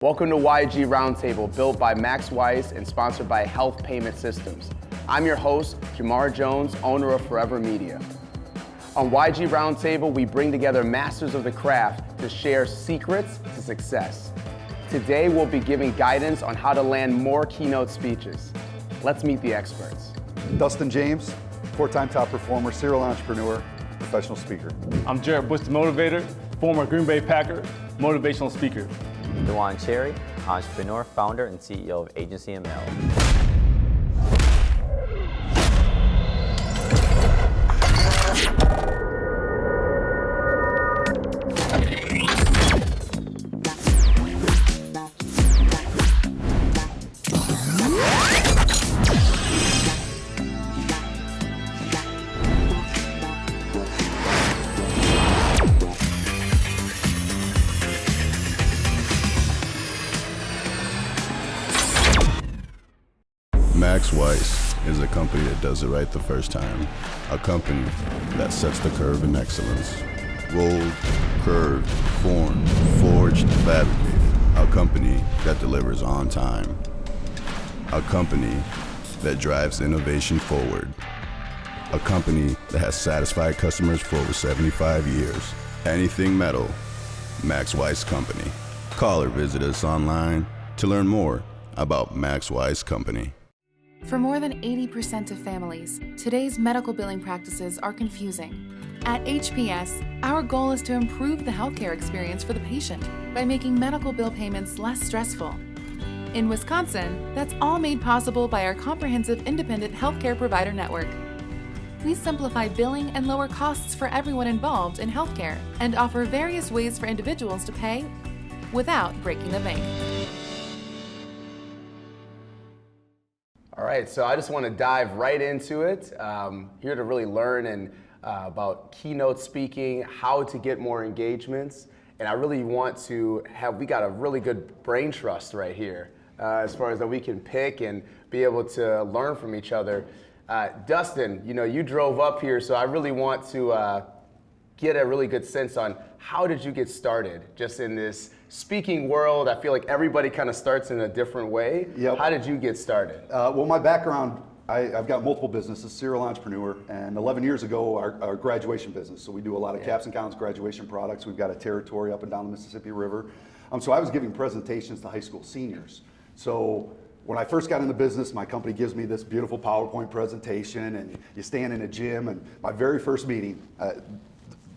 Welcome to YG Roundtable, built by Max Weiss and sponsored by Health Payment Systems. I'm your host, Jamar Jones, owner of Forever Media. On YG Roundtable, we bring together masters of the craft to share secrets to success. Today, we'll be giving guidance on how to land more keynote speeches. Let's meet the experts. Dustin James, four-time top performer, serial entrepreneur, professional speaker. I'm Jarrett Bush, the motivator, former Green Bay Packer, motivational speaker. Dujuan Cherry, entrepreneur, founder, and CEO of AgencyML. Max Weiss is a company that does it right the first time. A company that sets the curve in excellence. Rolled, curved, formed, forged, fabricated. A company that delivers on time. A company that drives innovation forward. A company that has satisfied customers for over 75 years. Anything metal, Max Weiss Company. Call or visit us online to learn more about Max Weiss Company. For more than 80% of families, today's medical billing practices are confusing. At HPS, our goal is to improve the healthcare experience for the patient by making medical bill payments less stressful. In Wisconsin, that's all made possible by our comprehensive independent healthcare provider network. We simplify billing and lower costs for everyone involved in healthcare and offer various ways for individuals to pay without breaking the bank. All right, so I just want to dive right into it. Here to really learn about keynote speaking, how to get more engagements, and I really want to we got a really good brain trust right here as far as that we can pick and be able to learn from each other. Dustin, you drove up here, so I really want to get a really good sense on how did you get started just in this speaking world. I feel like everybody kind of starts in a different way. Yep. How did you get started? Well, my background, I've got multiple businesses, serial entrepreneur, and 11 years ago, our graduation business. So we do a lot of caps and gowns graduation products. We've got a territory up and down the Mississippi River. So I was giving presentations to high school seniors. So when I first got in the business, my company gives me this beautiful PowerPoint presentation, and you stand in a gym, and my very first meeting,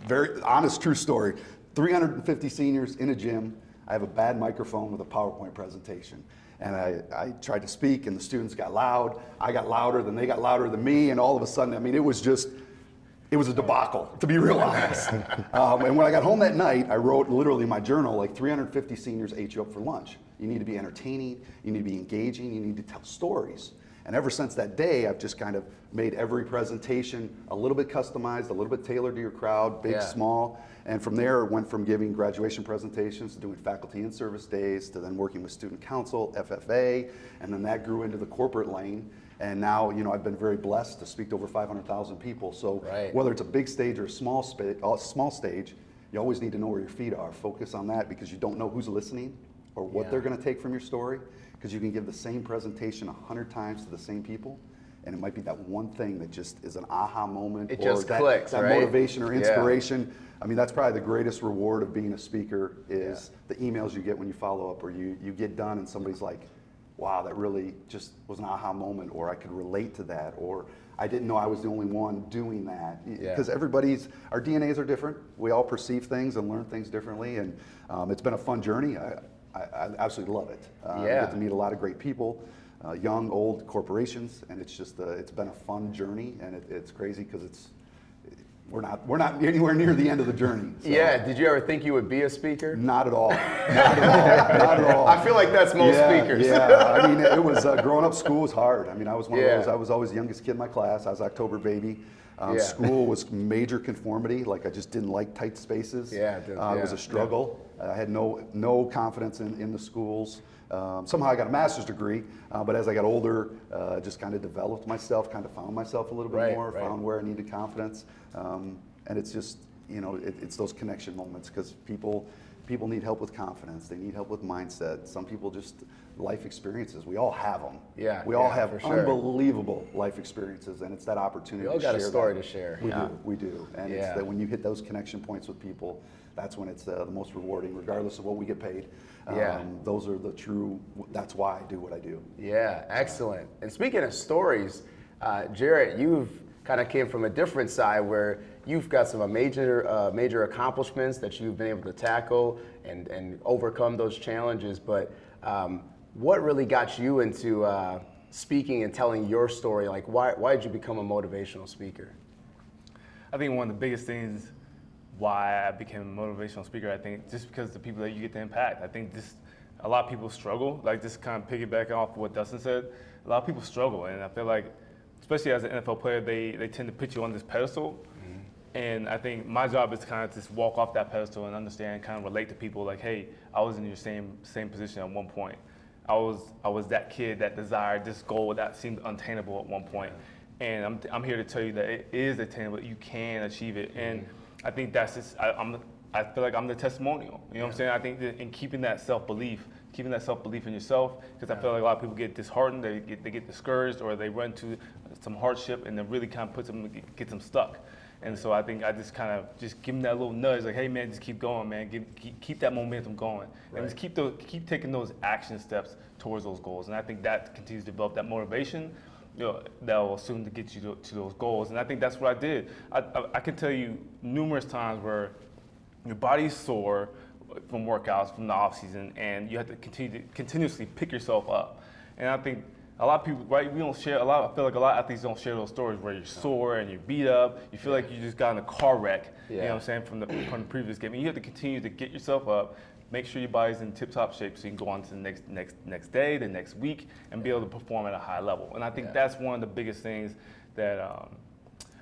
very honest, true story, 350 seniors in a gym. I have a bad microphone with a PowerPoint presentation. And I tried to speak, and the students got loud. I got louder, then they got louder than me, and all of a sudden, it was a debacle, to be real honest. And when I got home that night, I wrote literally in my journal, like 350 seniors ate you up for lunch. You need to be entertaining, you need to be engaging, you need to tell stories. And ever since that day, I've just kind of made every presentation a little bit customized, a little bit tailored to your crowd, big, small. And from there, it went from giving graduation presentations to doing faculty in-service days to then working with student council, FFA, and then that grew into the corporate lane. And now, I've been very blessed to speak to over 500,000 people. So whether it's a big stage or a small stage, you always need to know where your feet are. Focus on that because you don't know who's listening or what they're going to take from your story. Because you can give the same presentation 100 times to the same people, and it might be that one thing that just is an aha moment. It just clicks, that right? motivation or inspiration. Yeah. That's probably the greatest reward of being a speaker is the emails you get when you follow up, or you get done and somebody's like, wow, that really just was an aha moment, or I could relate to that, or I didn't know I was the only one doing that. Because our DNAs are different. We all perceive things and learn things differently, and it's been a fun journey. I absolutely love it. I get to meet a lot of great people, young, old corporations, and it's been a fun journey, and it's crazy because we're not anywhere near the end of the journey. So. Yeah. Did you ever think you would be a speaker? Not at all. Not at all. I feel like that's most speakers. Yeah. It was growing up. School was hard. I was one of those. I was always the youngest kid in my class. I was October baby. School was major conformity. Like I just didn't like tight spaces. It was a struggle. I had no confidence in the schools. Somehow I got a master's degree, but as I got older, just kind of developed myself, kind of found myself a little bit more, found where I needed confidence. And it's just, it's those connection moments because people, People need help with confidence. They need help with mindset. Some people just life experiences. We all have them. Yeah, we all yeah, have for sure. unbelievable life experiences, and it's that opportunity. We all to got a share story that. to share. We do, and it's that when you hit those connection points with people, that's when it's the most rewarding, regardless of what we get paid. Those are the true. That's why I do what I do. Yeah, excellent. And speaking of stories, Jarrett, you've kind of came from a different side where you've got some major accomplishments that you've been able to tackle and overcome those challenges. But what really got you into speaking and telling your story? Like, why did you become a motivational speaker? I think one of the biggest things why I became a motivational speaker, I think just because the people that you get to impact. I think a lot of people struggle, like just kind of piggybacking off what Dustin said, a lot of people struggle, and I feel like, especially as an NFL player, they tend to put you on this pedestal. And I think my job is to kind of just walk off that pedestal and understand, kind of relate to people like, hey, I was in your same position at one point. I was that kid that desired this goal that seemed unattainable at one point. And I'm here to tell you that it is attainable, you can achieve it. And I think that's just, I feel like I'm the testimonial. You know what I'm saying? I think that in keeping that self-belief in yourself, because I feel like a lot of people get disheartened, they get discouraged, or they run into some hardship, and it really kind of gets them stuck. And so I think I just kind of just give them that little nudge, like, hey man, just keep going, man. Keep that momentum going, and just keep taking those action steps towards those goals. And I think that continues to develop that motivation, that will soon to get you to those goals. And I think that's what I did. I can tell you numerous times where your body's sore from workouts, from the off season, and you have to continuously pick yourself up. And I think a lot of people, right? I feel like a lot of athletes don't share those stories where you're sore and you're beat up. You feel like you just got in a car wreck. You know what I'm saying, from the previous game. And you have to continue to get yourself up, make sure your body's in tip-top shape so you can go on to the next day, the next week, and be able to perform at a high level. And I think that's one of the biggest things that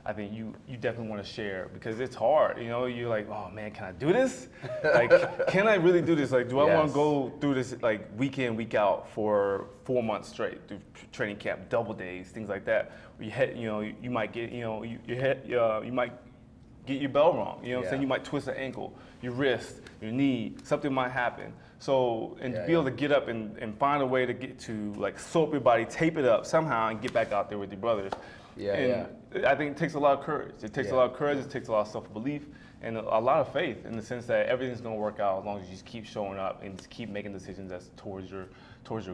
I think you definitely want to share, because it's hard. You're like, oh man, can I do this? Like, can I really do this? Like, do I want to go through this like week in, week out for 4 months straight through training camp, double days, things like that? Where you might get, you might get your bell wrong. You know what I'm saying? You might twist an ankle, your wrist, your knee, something might happen. So, and to be able to get up and find a way to get to, like, sew up your body, tape it up somehow, and get back out there with your brothers. I think it takes a lot of courage. It takes a lot of courage, it takes a lot of self-belief, and a lot of faith, in the sense that everything's gonna work out as long as you just keep showing up and just keep making decisions that's towards your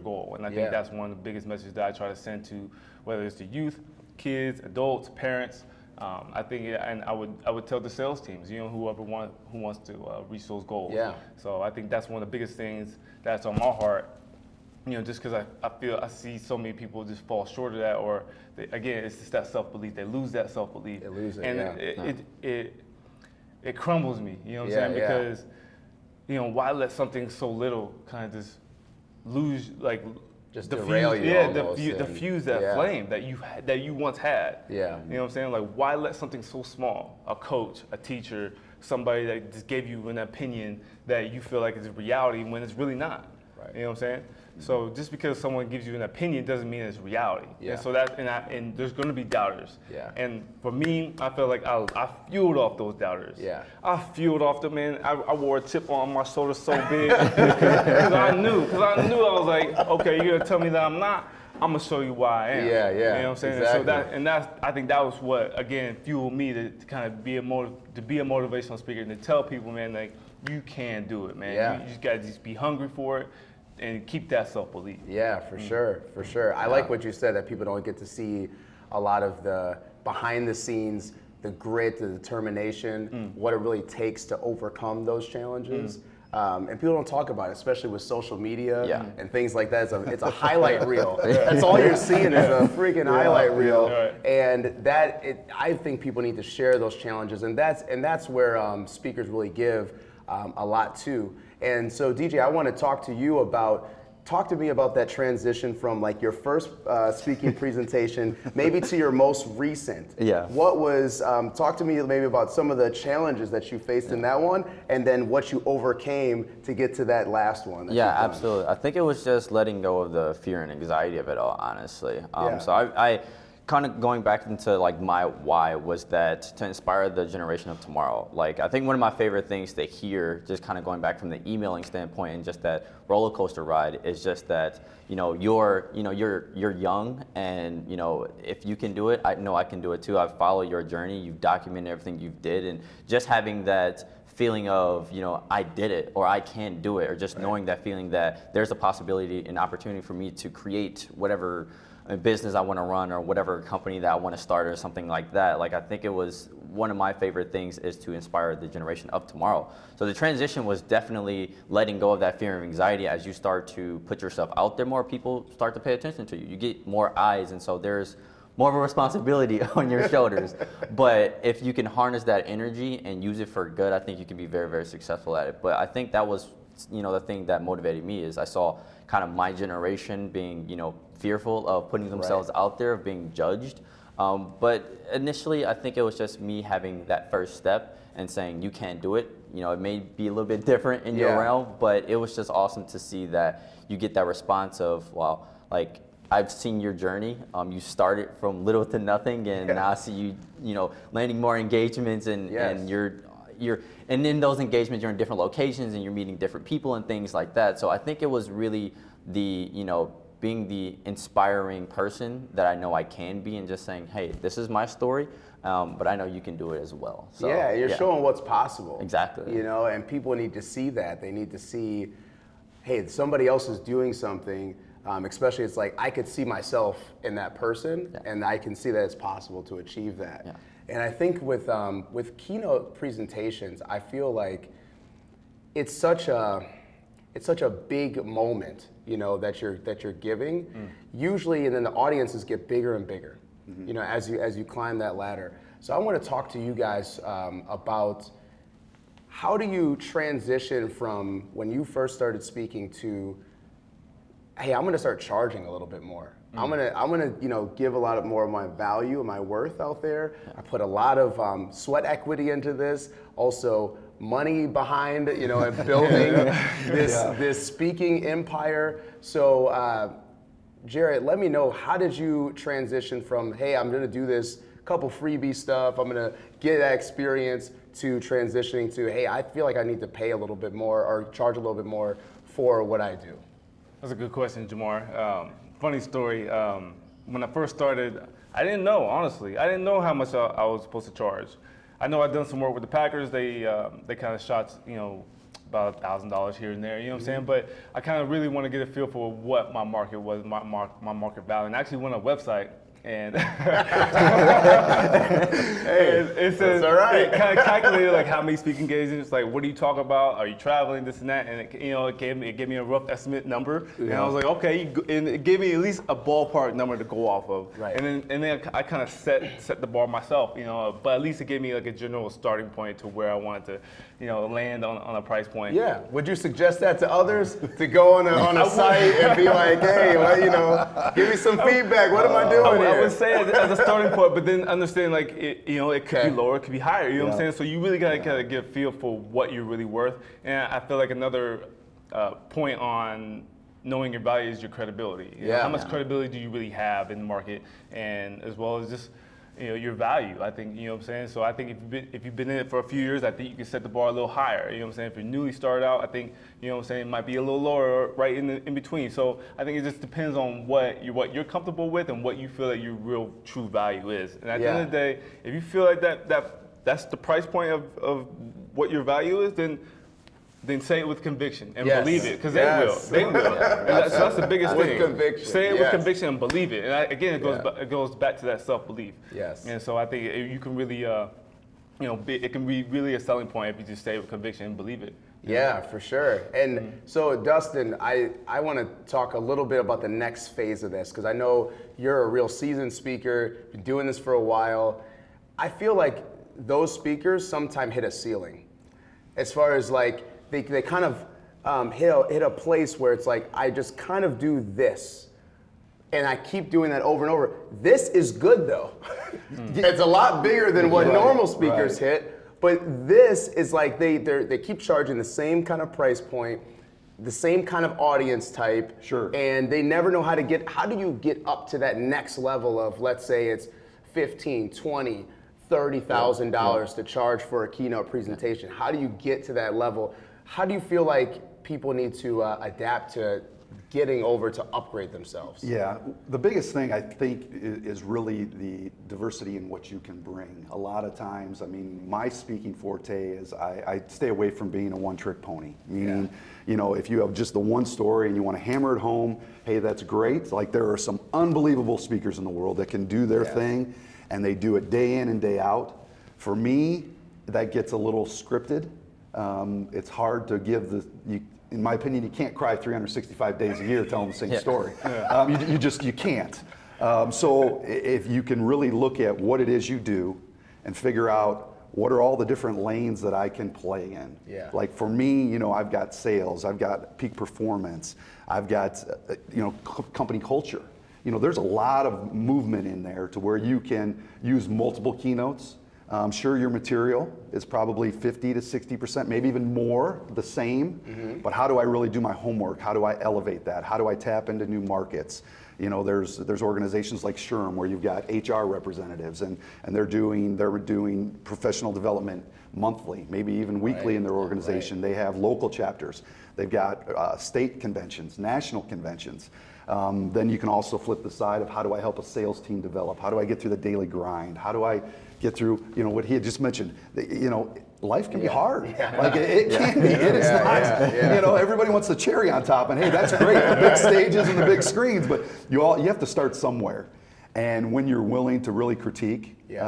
goal. And I think that's one of the biggest messages that I try to send to, whether it's to youth, kids, adults, parents. I think, and I would tell the sales teams, whoever who wants to reach those goals. So I think that's one of the biggest things that's on my heart. Just because I see so many people just fall short of that, or again, it's just that self-belief. They lose that self-belief. They lose it, and it crumbles me. You know what I'm saying? Because, why let something so little kind of just lose, like, just derail you almost, diffuse that flame that you once had. Yeah. You know what I'm saying? Like, why let something so small, a coach, a teacher, somebody that just gave you an opinion that you feel like is a reality when it's really not. Right. You know what I'm saying? So just because someone gives you an opinion doesn't mean it's reality. And so and there's going to be doubters. And for me, I feel like I fueled off those doubters. I fueled off them, man. I wore a chip on my shoulder so big because I knew I was like, okay, you're gonna tell me that I'm not. I'm gonna show you why I am. You know what I'm saying? Exactly. So I think that was what, again, fueled me to kind of be a motivational speaker, and to tell people, man, like, you can do it, man. You just gotta be hungry for it and keep that self-belief. Yeah, for sure. I like what you said, that people don't get to see a lot of the behind the scenes, the grit, the determination, what it really takes to overcome those challenges. And people don't talk about it, especially with social media and things like that. It's a highlight reel. That's all you're seeing is a freaking highlight reel. And I think people need to share those challenges, and that's where speakers really give a lot too. And so, DJ, I want to talk to me about that transition from, like, your first speaking presentation maybe to your most recent. What was, talk to me maybe about some of the challenges that you faced in that one, and then what you overcame to get to that last one. Absolutely. I think it was just letting go of the fear and anxiety of it all, honestly. So I kind of going back into like my why was that to inspire the generation of tomorrow. Like I think one of my favorite things to hear, just kind of going back from the emailing standpoint and just that roller coaster ride, is just that you're young, and if you can do it, I know I can do it too. I've followed your journey. You've documented everything you've did, and just having that feeling of I did it, or I can do it, or just knowing that feeling that there's a possibility, an opportunity for me to create whatever a business I want to run, or whatever company that I want to start, or something like that. Like I think it was one of my favorite things is to inspire the generation of tomorrow. So the transition was definitely letting go of that fear and anxiety. As you start to put yourself out there more, people start to pay attention to you. You get more eyes, and so there's more of a responsibility on your shoulders. But if you can harness that energy and use it for good, I think you can be very, very successful at it. But I think that was the thing that motivated me, is I saw kind of my generation being fearful of putting themselves out there, of being judged. But initially, I think it was just me having that first step and saying, you can do it. It may be a little bit different in your realm, but it was just awesome to see that you get that response of, wow, like I've seen your journey. You started from little to nothing, and now I see you, landing more engagements, and and in those engagements, you're in different locations and you're meeting different people and things like that. So I think it was really the, being the inspiring person that I know I can be, and just saying, hey, this is my story, but I know you can do it as well. So, you're showing what's possible. Exactly. And people need to see that. They need to see, hey, somebody else is doing something, especially it's like I could see myself in that person, and I can see that it's possible to achieve that. Yeah. And I think with keynote presentations, I feel like it's such a big moment, that you're giving. Usually, and then the audiences get bigger and bigger, as you climb that ladder. So I want to talk to you guys about how do you transition from when you first started speaking to, hey, I'm going to start charging a little bit more. I'm gonna give a lot more of my value and my worth out there. I put a lot of sweat equity into this, also money behind, and building this speaking empire. So, Jarrett, let me know, how did you transition from, hey, I'm gonna do this couple freebie stuff, I'm gonna get that experience, to transitioning to, hey, I feel like I need to pay a little bit more or charge a little bit more for what I do? That's a good question, Jamar. Funny story, when I first started, I didn't know, honestly. I didn't know how much I was supposed to charge. I know I'd done some work with the Packers. They kind of shot, about $1,000 here and there, you know what I'm saying? But I kind of really want to get a feel for what my market was, my market value. And I actually went on a website, and it says, all right. It kind of calculated like how many speaking engagements, like what do you talk about, are you traveling, this and that, and it gave me a rough estimate number, and I was like, okay, and it gave me at least a ballpark number to go off of, right. And then I kind of set the bar myself, but at least it gave me like a general starting point to where I wanted to, land on a price point. Yeah. Would you suggest that to others, to go on a site and be like, hey, well, give me some feedback. What am I doing here? I would say as a starting point, but then understand like it could be lower, it could be higher. You know what I'm saying? So you really gotta kind of get a feel for what you're really worth. And I feel like another point on knowing your value is your credibility. How much credibility do you really have in the market, and as well as just your value. I think, what I'm saying? So I think if you've been in it for a few years, I think you can set the bar a little higher. You know what I'm saying? If you're newly started out, I think, what I'm saying, it might be a little lower, or right in between. So I think it just depends on what you're comfortable with and what you feel that your real true value is. And at the end of the day, if you feel like that's the price point of what your value is, then say it with conviction and believe it, because they will. They will. And so that's the biggest thing. With conviction. Say it with conviction and believe it. And again, it goes back to that self-belief. Yes. And so I think you can really, it can be really a selling point if you just say it with conviction and believe it. Yeah, for sure. And so, Dustin, I want to talk a little bit about the next phase of this, because I know you're a real seasoned speaker, been doing this for a while. I feel like those speakers sometimes hit a ceiling, as far as like, they kind of hit a place where it's like, I just kind of do this, and I keep doing that over and over. This is good though. It's a lot bigger than what normal speakers hit, but this is like they keep charging the same kind of price point. the same kind of audience type. Sure. And they never know how do you get up to that next level of, let's say it's $15, $20, $30,000 to charge for a keynote presentation? How do you get to that level? How do you feel like people need to adapt to getting over to upgrade themselves? Yeah, the biggest thing I think is really the diversity in what you can bring. A lot of times, I mean, my speaking forte is I stay away from being a one-trick pony. Meaning, you know, if you have just the one story and you want to hammer it home, hey, that's great. Like, there are some unbelievable speakers in the world that can do their thing, and they do it day in and day out. For me, that gets a little scripted. It's hard to give in my opinion, you can't cry 365 days a year telling the same story. You can't. So if you can really look at what it is you do and figure out what are all the different lanes that I can play in. Yeah. Like for me, you know, I've got sales, I've got peak performance, I've got, you know, company culture. You know, there's a lot of movement in there to where you can use multiple keynotes. I'm sure your material is probably 50 to 60%, maybe even more, the same. But how do I really do my homework? How do I elevate that? How do I tap into new markets? You know, there's organizations like SHRM where you've got HR representatives and they're doing professional development monthly, maybe even weekly in their organization. They have local chapters. They've got state conventions, national conventions. Then you can also flip the side of how do I help a sales team develop? How do I get through the daily grind? How do I get through, you know, what he had just mentioned? You know, life can be hard. Like it can be. It is not. You know, everybody wants the cherry on top, and hey, that's great, the big stages and the big screens. But you have to start somewhere. And when you're willing to really critique, you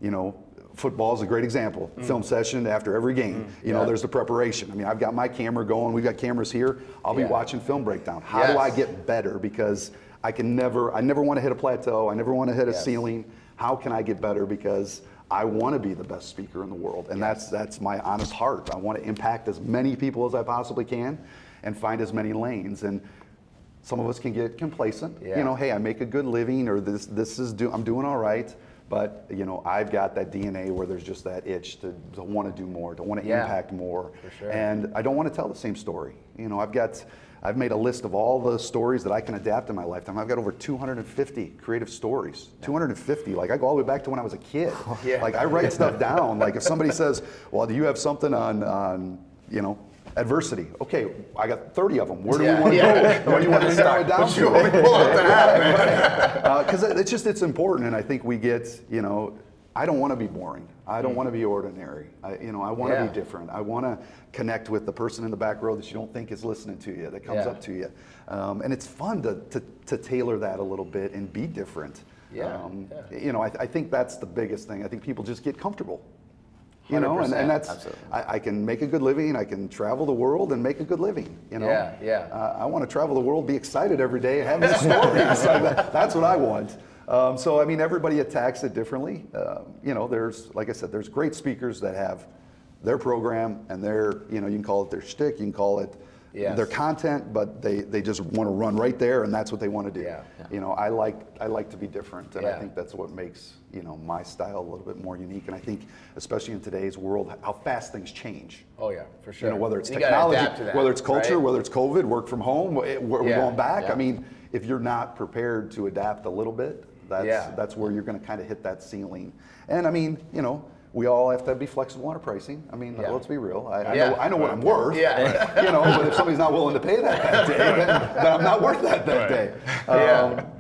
know, football is a great example. Film session after every game. You know, there's the preparation. I mean, I've got my camera going. We've got cameras here. I'll be watching film breakdown. How do I get better? Because I never want to hit a plateau. I never want to hit a ceiling. How can I get better? Because I want to be the best speaker in the world. And that's my honest heart. I want to impact as many people as I possibly can and find as many lanes. And some of us can get complacent. You know, hey, I make a good living, or I'm doing all right. But you know, I've got that DNA where there's just that itch to want to do more, to want to impact more. For sure. And I don't want to tell the same story. You know, I've made a list of all the stories that I can adapt in my lifetime. I've got over 250 creative stories. 250. Like I go all the way back to when I was a kid. Like I write stuff down. Like if somebody says, "Well, do you have something on you know, adversity?" Okay, I got 30 of them. Where do we want to go? Where do you want to narrow it down to? Because it's important, and I think we get, you know, I don't want to be boring. I don't want to be ordinary. I want to be different. I want to connect with the person in the back row that you don't think is listening to you, that comes up to you. And it's fun to tailor that a little bit and be different. You know, I think that's the biggest thing. I think people just get comfortable. You know, and that's, I can make a good living, I can travel the world and make a good living, you know? I want to travel the world, be excited every day, have new stories. That's what I want. So, I mean, everybody attacks it differently. You know, like I said, there's great speakers that have their program and their, you know, you can call it their shtick, you can call it their content, but they just want to run right there, and that's what they want to do. You know, I like to be different, and I think that's what makes, you know, my style a little bit more unique. And I think, especially in today's world, how fast things change. Oh yeah, for sure. You know, whether it's technology, whether it's culture, whether it's COVID, work from home, we're going back. I mean, if you're not prepared to adapt a little bit, that's where you're going to kind of hit that ceiling. And I mean, you know, we all have to be flexible on our pricing. I mean, let's be real. I know what I'm worth. You know, but if somebody's not willing to pay that day, then I'm not worth that day.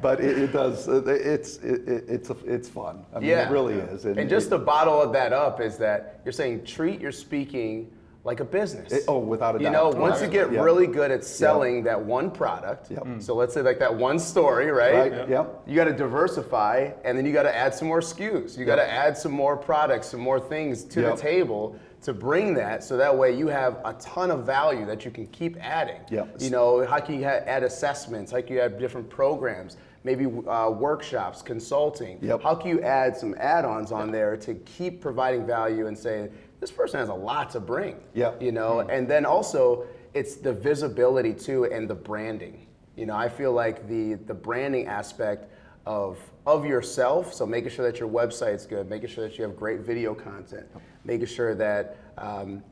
But it does. It's fun. I mean, it really is. And just to bottle that up is that you're saying treat your speaking like a business. Without a doubt. You know, once you get really good at selling that one product, so let's say like that one story, right? You got to diversify, and then you got to add some more SKUs. You got to add some more products, some more things to the table to bring that, so that way you have a ton of value that you can keep adding. You know, how can you add assessments? How can you add different programs? Maybe workshops, consulting. How can you add some add-ons on there to keep providing value and saying, this person has a lot to bring, you know? And then also, it's the visibility too and the branding. You know, I feel like the branding aspect of yourself. So making sure that your website's good, making sure that you have great video content, making sure that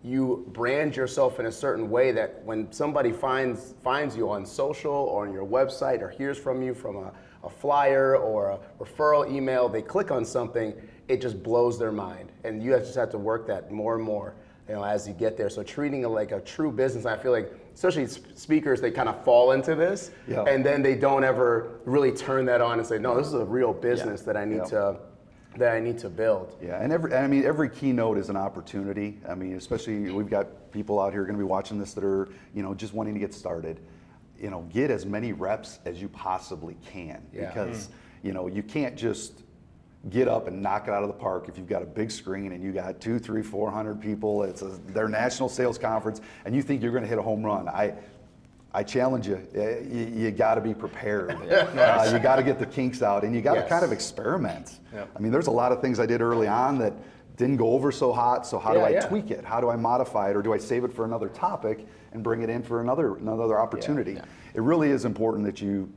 you brand yourself in a certain way that when somebody finds you on social or on your website or hears from you from a flyer or a referral email, they click on something, it just blows their mind. And you just have to work that more and more, as you get there. So treating it like a true business, I feel like, especially speakers, they kind of fall into this, and then they don't ever really turn that on and say, no, this is a real business that I need to build. Yeah, and every keynote is an opportunity. I mean, especially we've got people out here going to be watching this that are, just wanting to get started. Get as many reps as you possibly can, because you can't just get up and knock it out of the park if you've got a big screen and you got 200, 300, 400 people. It's their national sales conference, and you think you're going to hit a home run. I challenge you. You got to be prepared. You got to get the kinks out, and you got to kind of experiment. I mean, there's a lot of things I did early on that didn't go over so hot. So how do I tweak it? How do I modify it, or do I save it for another topic and bring it in for another opportunity? It really is important that you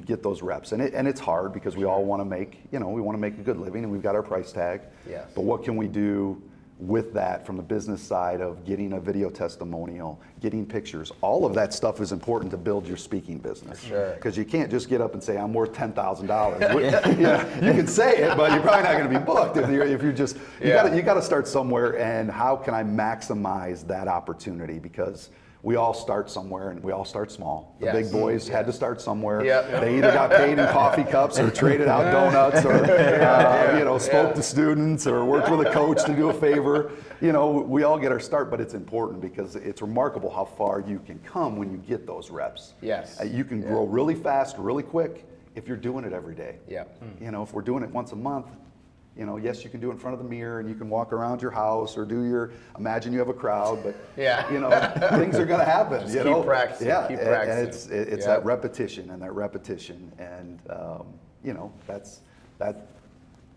get those reps, and it's hard because we all want to make a good living, and we've got our price tag. Yes. But what can we do with that from the business side of getting a video testimonial, getting pictures? All of that stuff is important to build your speaking business. Sure. Because you can't just get up and say, I'm worth $10,000. You can say it, but you're probably not going to be booked if you're just, you got to start somewhere, and how can I maximize that opportunity? Because we all start somewhere, and we all start small. The big boys had to start somewhere. They either got paid in coffee cups or traded out donuts, or spoke to students, or worked with a coach to do a favor. We all get our start, but it's important because it's remarkable how far you can come when you get those reps. Yes. You can grow really fast, really quick if you're doing it every day. If we're doing it once a month, yes, you can do it in front of the mirror, and you can walk around your house or imagine you have a crowd, but things are going to happen. Just keep practicing. Keep practicing. And it's that repetition, and that's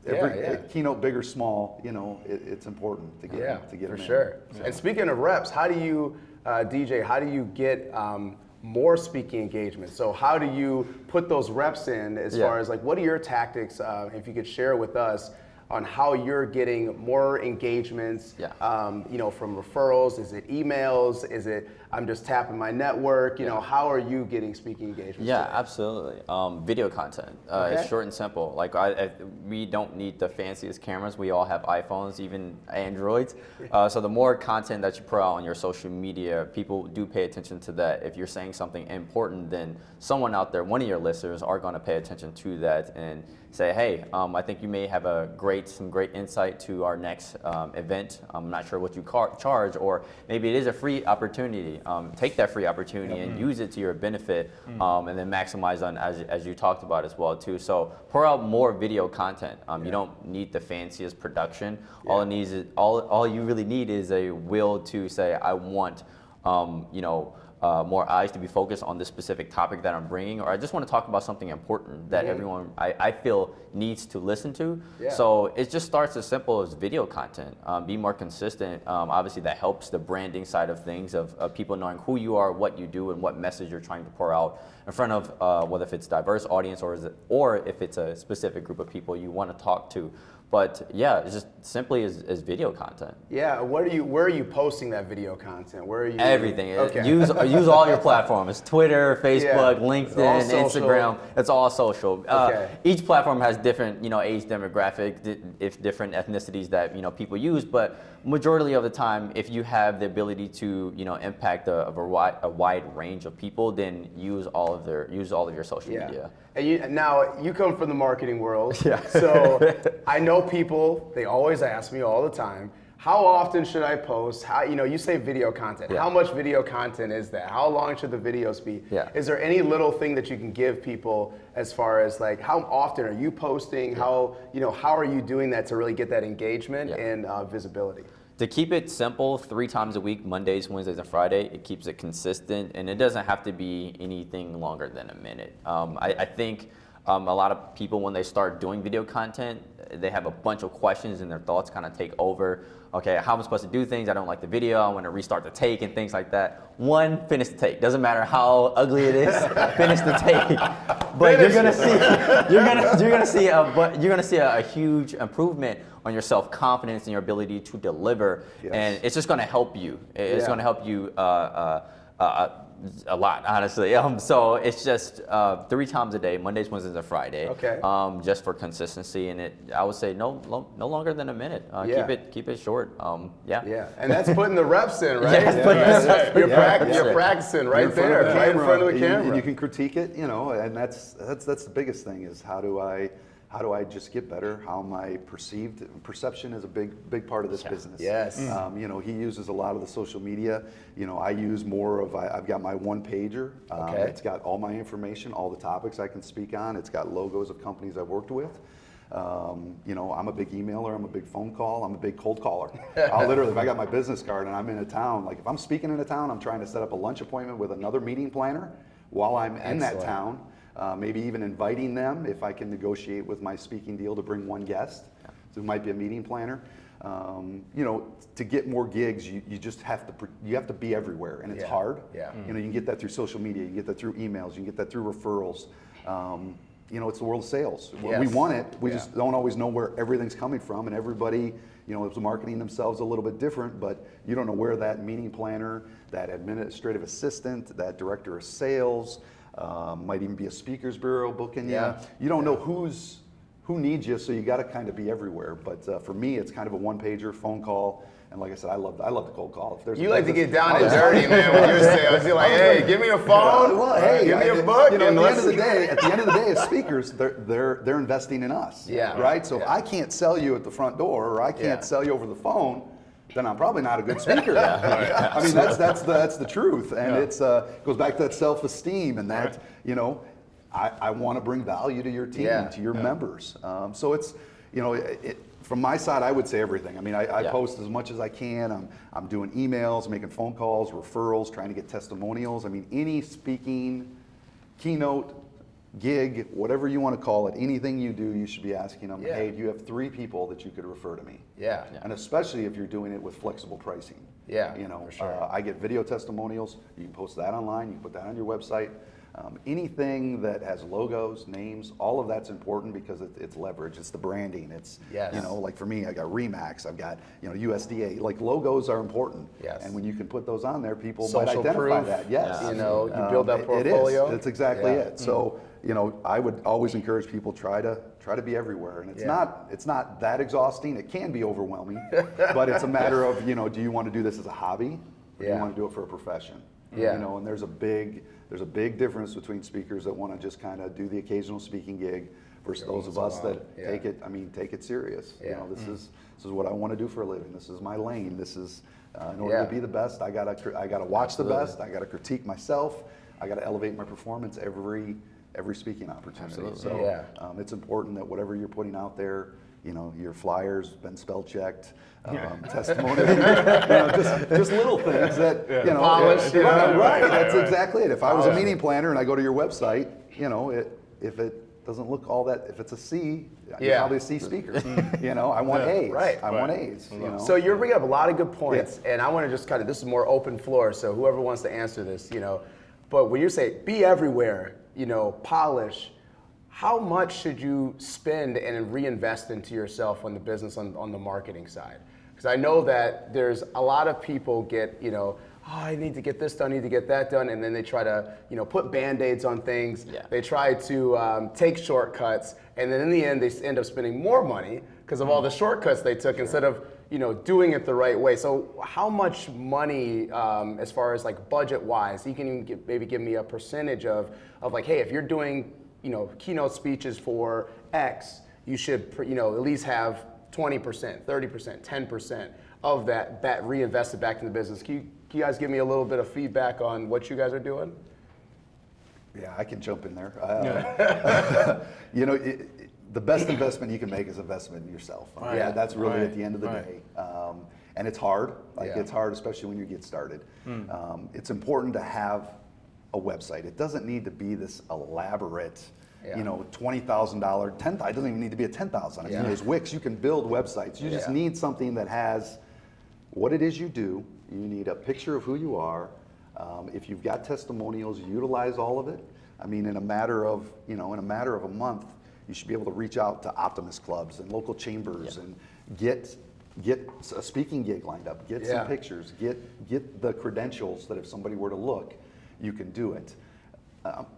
every keynote, big or small. It's important to get to get for them sure. in. And speaking of reps, how do you, DJ? How do you get more speaking engagements? So how do you put those reps in as far as what are your tactics, if you could share with us, on how you're getting more engagements, from referrals? Is it emails? Is it I'm just tapping my network? How are you getting speaking engagements today? Absolutely. Video content. It's short and simple. We don't need the fanciest cameras. We all have iPhones, even Androids. So the more content that you put out on your social media, people do pay attention to that. If you're saying something important, then someone out there, one of your listeners, are going to pay attention to that and say, hey, I think you may have some great insight to our next event. I'm not sure what you charge, or maybe it is a free opportunity. Take that free opportunity and use it to your benefit, and then maximize on as you talked about as well too. So pour out more video content. You don't need the fanciest production. All you really need is a will to say, I want more eyes to be focused on the specific topic that I'm bringing, or I just want to talk about something important that everyone I feel needs to listen to. So it just starts as simple as video content. Be more consistent. Obviously that helps the branding side of things, of people knowing who you are, what you do, and what message you're trying to pour out in front of whether if it's diverse audience or if it's a specific group of people you want to talk to. But it's just simply as video content. Yeah, where are you posting that video content? Where are you? Everything. Okay. Use all your platforms: Twitter, Facebook, LinkedIn, Instagram. It's all social. Each platform has different, age demographic, different ethnicities that people use. But majority of the time, if you have the ability to impact a wide range of people, then use all of your social media. And now you come from the marketing world, so I know people. They always ask me all the time, how often should I post? How you say video content. How much video content is that? How long should the videos be? Is there any little thing that you can give people as far as how often are you posting? How are you doing that to really get that engagement and visibility? To keep it simple, 3 times a week, Mondays, Wednesdays, and Friday, it keeps it consistent, and it doesn't have to be anything longer than a minute. I think A lot of people, when they start doing video content, they have a bunch of questions and their thoughts kind of take over. Okay, how am I supposed to do things? I don't like the video. I want to restart the take and things like that. One, finish the take. Doesn't matter how ugly it is, finish the take. But you're gonna see a huge improvement on your self-confidence and your ability to deliver, and it's just gonna help you. It's gonna help you a lot, honestly. So it's just 3 times a day, Mondays, Wednesdays, and Friday. Okay. Just for consistency, and I would say no longer than a minute. Keep it short. Yeah, and that's putting the reps in, right? You're practicing right there, right in front of the camera. And you can critique it, and that's the biggest thing is how do I just get better? How my perception is a big part of this business. Yes. He uses a lot of the social media. I use more of, I've got my one pager. It's got all my information, all the topics I can speak on. It's got logos of companies I've worked with. I'm a big emailer, I'm a big phone call, I'm a big cold caller. I'll literally, if I got my business card and I'm in a town, like if I'm speaking in a town, I'm trying to set up a lunch appointment with another meeting planner while I'm in that town. Maybe even inviting them if I can negotiate with my speaking deal to bring one guest who might be a meeting planner. To get more gigs, you just have to be everywhere, and it's hard. Yeah. You can get that through social media, you can get that through emails, you can get that through referrals. It's the world of sales. Yes. We want it, we just don't always know where everything's coming from, and everybody, is marketing themselves a little bit different, but you don't know where that meeting planner, that administrative assistant, that director of sales, might even be a speakers bureau booking you. You don't know who needs you, so you got to kind of be everywhere. But for me, it's kind of a one-pager, phone call, and like I said, I love the cold call. If there's you like to get down and dirty, man. When you're sales, you're like, hey, give me a phone, give me a book. At the end of the day, as speakers, they're investing in us. Right. So if I can't sell you at the front door, or I can't sell you over the phone, then I'm probably not a good speaker. I mean, that's the truth, and it's goes back to that self-esteem and that I want to bring value to your team, to your members. So it's from my side, I would say everything. I mean, I post as much as I can. I'm doing emails, making phone calls, referrals, trying to get testimonials. I mean, any speaking, keynote, gig, whatever you want to call it, anything you do, you should be asking them, hey, do you have 3 people that you could refer to me? And especially if you're doing it with flexible pricing. For sure. I get video testimonials. You can post that online. You can put that on your website. Anything that has logos, names, all of that's important because it's leverage. It's the branding. It's like for me, I got Remax. I've got USDA. Like logos are important. And when you can put those on there, people might identify that. You build that portfolio. That's exactly it. So I would always encourage people try to be everywhere, and it's not that exhausting. It can be overwhelming, but it's a matter of do you want to do this as a hobby, or do you want to do it for a profession? And there's a big difference between speakers that want to just kind of do the occasional speaking gig versus those of us that take it serious. This is what I want to do for a living. This is my lane. This is in order to be the best, I gotta watch the best. I gotta critique myself. I gotta elevate my performance every speaking opportunity. So it's important that whatever you're putting out there, your flyers been spell checked, testimonials, just little things that polished. Right. That's exactly it. If I was a meeting planner and I go to your website, if it doesn't look all that, if it's a C, you're probably a C speaker. I want A's. Right. I want A's. So you're bringing up a lot of good points, and I want to just this is more open floor. So whoever wants to answer this, but when you say be everywhere, polish. How much should you spend and reinvest into yourself on the business on the marketing side? Because I know that there's a lot of people get, I need to get this done, I need to get that done, and then they try to, put Band-Aids on things. They try to take shortcuts, and then in the end, they end up spending more money because of all the shortcuts they took instead of, doing it the right way. So how much money, as far as like budget-wise, you can even maybe give me a percentage of like, hey, if you're doing keynote speeches for X, you should, at least have 20%, 30%, 10% of that reinvested back in the business. Can you guys give me a little bit of feedback on what you guys are doing? Yeah, I can jump in there. The best investment you can make is investment in yourself. That's really at the end of the day. And it's hard. It's hard, especially when you get started. It's important to have a website. It doesn't need to be this elaborate you know, $20,000, it doesn't even need to be a $10,000. I mean, there's Wix, you can build websites. You just need something that has what it is you do. You need a picture of who you are. If you've got testimonials, utilize all of it. I mean, in a matter of a month, you should be able to reach out to Optimist clubs and local chambers and get a speaking gig lined up, get some pictures, get the credentials that if somebody were to look, you can do it.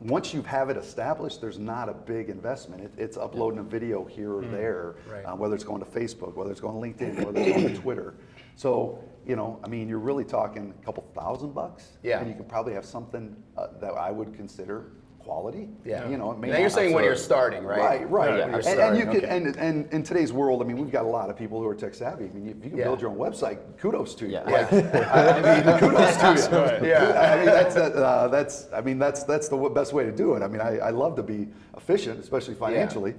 Once you have it established, there's not a big investment. It's uploading a video here or there, whether it's going to Facebook, whether it's going to LinkedIn, whether it's going to Twitter. So, you know, I mean, you're really talking a couple $1,000, and you can probably have something that I would consider quality. You know, it may now you're saying when you're starting, right? Right. When you're And starting, you can, and in today's world, I mean, we've got a lot of people who are tech savvy. I mean, if you can build your own website, kudos to you. Like, I mean, kudos to you. I mean, that's the best way to do it. I mean, I love to be efficient, especially financially.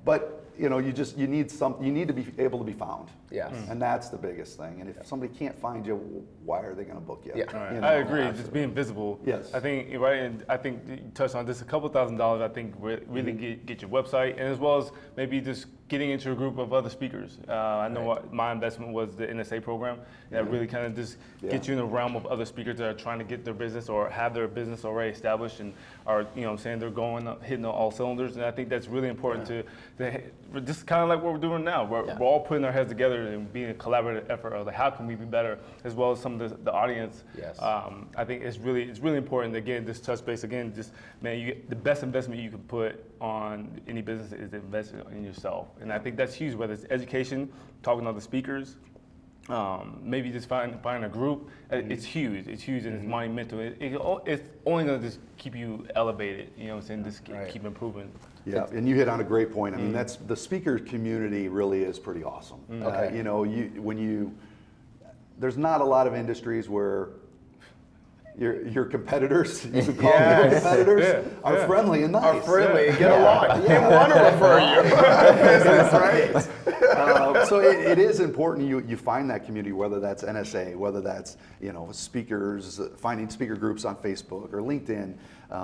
But you know, you need to be able to be found. And that's the biggest thing. And if somebody can't find you, why are they going to book you? You know? I agree. Just being visible. Yes. I think and I think you touched on this, a couple $1,000s. I think really get your website, and as well as maybe just getting into a group of other speakers. I know what my investment was the NSA program. That really kind of just gets you in the realm of other speakers that are trying to get their business or have their business already established and are, you know what I'm saying, they're going hitting all cylinders. And I think that's really important to just kind of like what we're doing now. We're all putting our heads together and being a collaborative effort of like, how can we be better, as well as some of the audience. I think it's really important. Again, this touch base again, just man, the best investment you can put on any business is to invest in yourself. And I think that's huge, whether it's education, talking to other speakers, maybe just find a group. It's huge. It's huge and it's monumental. It's only going to just keep you elevated. You know what I'm saying? Just keep improving. Yeah, and you hit on a great point. I mean, that's the speaker community really is pretty awesome. You know, there's not a lot of industries where your competitors, you can call them competitors, are friendly and nice. Are friendly and get along. They want to refer you. Business, right? So it is important you find that community, whether that's NSA, whether that's, you know, speakers, finding speaker groups on Facebook or LinkedIn,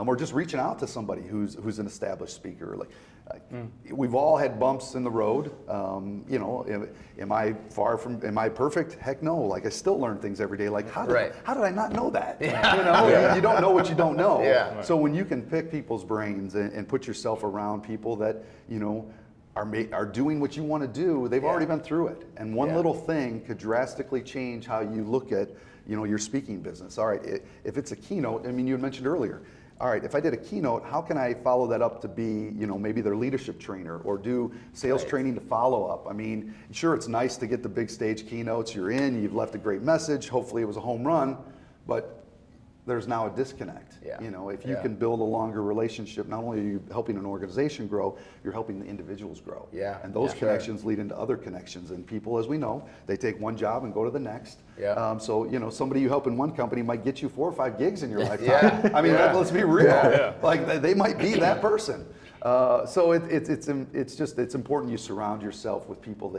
or just reaching out to somebody who's an established speaker. Like we've all had bumps in the road. You know, am I perfect? Heck no. Like I still learn things every day. Like how did I not know that? You know, you don't know what you don't know. So when you can pick people's brains and put yourself around people that, you know, are doing what you want to do, they've already been through it. And one little thing could drastically change how you look at, you know, your speaking business. All right, if it's a keynote, I mean, you had mentioned earlier, all right, if I did a keynote, how can I follow that up to be, you know, maybe their leadership trainer or do sales training to follow up? I mean, sure, it's nice to get the big stage keynotes. You're in, you've left a great message. Hopefully it was a home run, but there's now a disconnect. You know, if you can build a longer relationship, not only are you helping an organization grow, you're helping the individuals grow. And those connections lead into other connections. And people, as we know, they take one job and go to the next. So, you know, somebody you help in one company might get you 4 or 5 gigs in your lifetime. I mean, let's be real. Like they might be that person. So it's important you surround yourself with people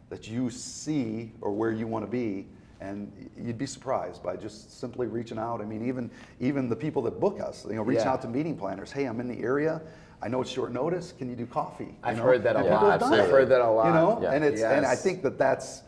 that you see or where you want to be. And you'd be surprised by just simply reaching out. I mean, even the people that book us, you know, reaching out to meeting planners. Hey, I'm in the area. I know it's short notice. Can you do coffee? I've heard that a lot. I've heard that a lot. You know, and and I think that's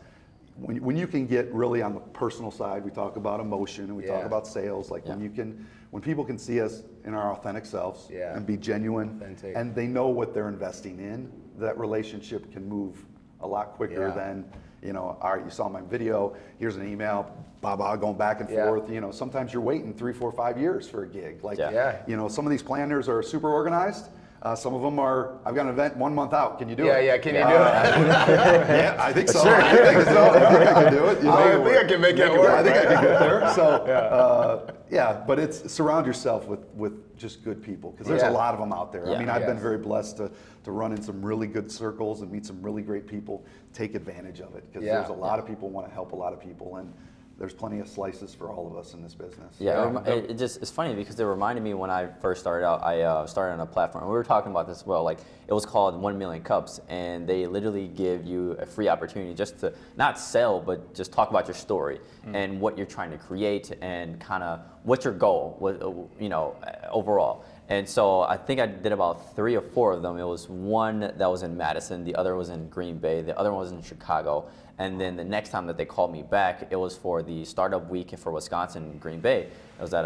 when you can get really on the personal side. We talk about emotion and we talk about sales. Like when people can see us in our authentic selves and be genuine, and they know what they're investing in, that relationship can move a lot quicker than. You know, all right, you saw my video, here's an email, going back and forth. You know, sometimes you're waiting 3, 4, 5 years for a gig. Like, you know, some of these planners are super organized. Some of them are, I've got an event 1 month out. Can you do it? Can you do it? I think so. Sure. I think I can do it. You know, I think I can make it work. I think I can get there. So, but it's surround yourself with just good people, because there's a lot of them out there. I mean, I've been very blessed to run in some really good circles and meet some really great people. Take advantage of it, because there's a lot of people want to help a lot of people, and there's plenty of slices for all of us in this business. It's funny because it reminded me when I first started out. I started on a platform, and we were talking about this as well. Like, it was called 1 Million Cups, and they literally give you a free opportunity just to not sell, but just talk about your story and what you're trying to create and kind of what's your goal, overall? And so I think I did about 3 or 4 of them. It was one that was in Madison, the other was in Green Bay, the other one was in Chicago. And then the next time that they called me back, it was for the startup week for Wisconsin, Green Bay. It was at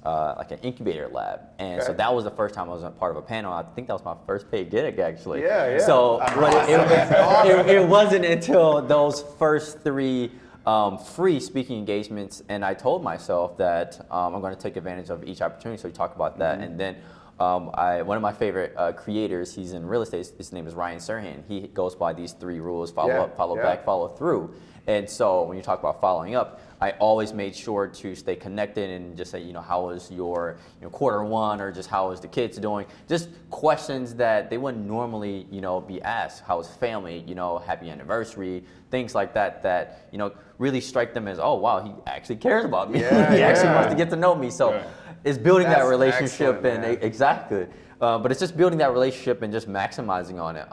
like an incubator lab. And so that was the first time I was a part of a panel. I think that was my first paid gig, actually. Yeah. So it wasn't until those first 3 free speaking engagements, and I told myself that I'm going to take advantage of each opportunity. So we talked about that, and then one of my favorite creators, he's in real estate. His name is Ryan Serhant. He goes by these 3 rules: follow up, follow back, follow through. And so when you talk about following up, I always made sure to stay connected and just say, how was your quarter 1, or just how was the kids doing? Just questions that they wouldn't normally be asked. How was family? Happy anniversary, things like that. That really strike them as, oh wow, he actually cares about me. He actually wants to get to know me. So it's building that relationship exactly. But it's just building that relationship and just maximizing on it,